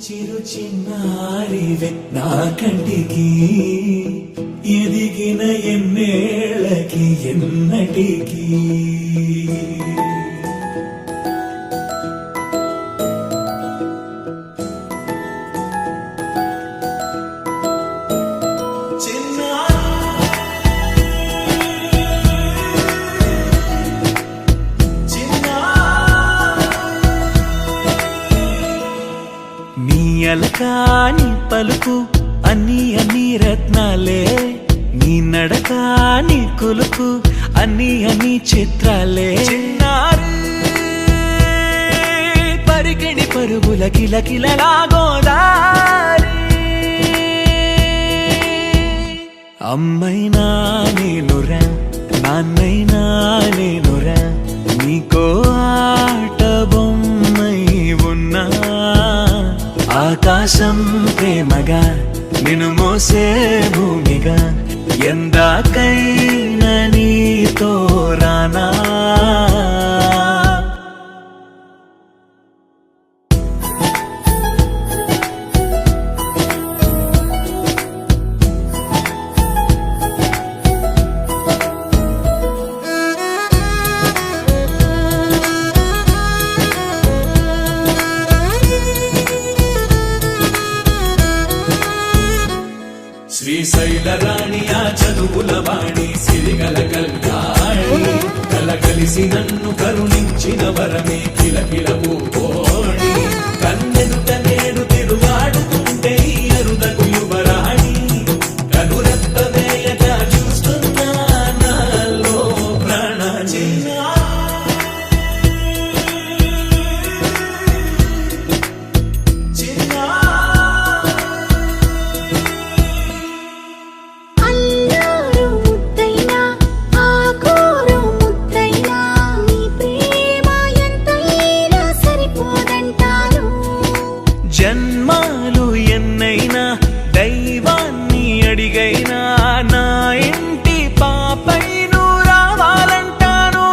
చిరు చిన్నారివే నా కంటికి ఎదిగిన ఎన్నేళ్ళకి ఎన్నటికి అలకాని పలుకు అన్ని రత్నాలే నీ నడకాని కొలుకు అన్ని చిత్రాలే పరికిణి పరుగుల కిలకిలలాగోదారి అమ్మైనా నేనురా నాన్నైనా నేనురా నీకో ఆట బొమ్మై ఉన్నా ఆకాశం ప్రేమగా నిన్ను మోసే భూమిగా ఎందాకైనా నీతో రానా శ్రీశైల రాణి ఆ చదువుల వాణి సిరిగల కల్యాణి కలగలిసి నన్ను కరుణించిన వరమే కిలకిల పూకోణి కన్నెదుట నేడు తిరుగాడుతుంటే అరుదకు యువరాణి కనురెప్ప వేయగా చూస్తున్నా నాలో ప్రాణ జన్మాలు ఎన్నైనా దైవాన్ని అడిగైనా నా ఇంటి పాపై నువ్వు రావాలంటాను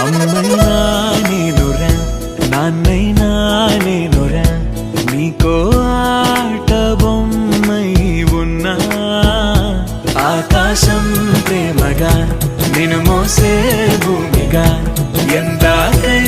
అమ్మైనా నేనురా నాన్నైనా నేనురా నీకో ఆట బొమ్మై ఉన్నా ఆకాశం ప్రేమగా నిన్ను మోసే భూమిగా ఎందాకై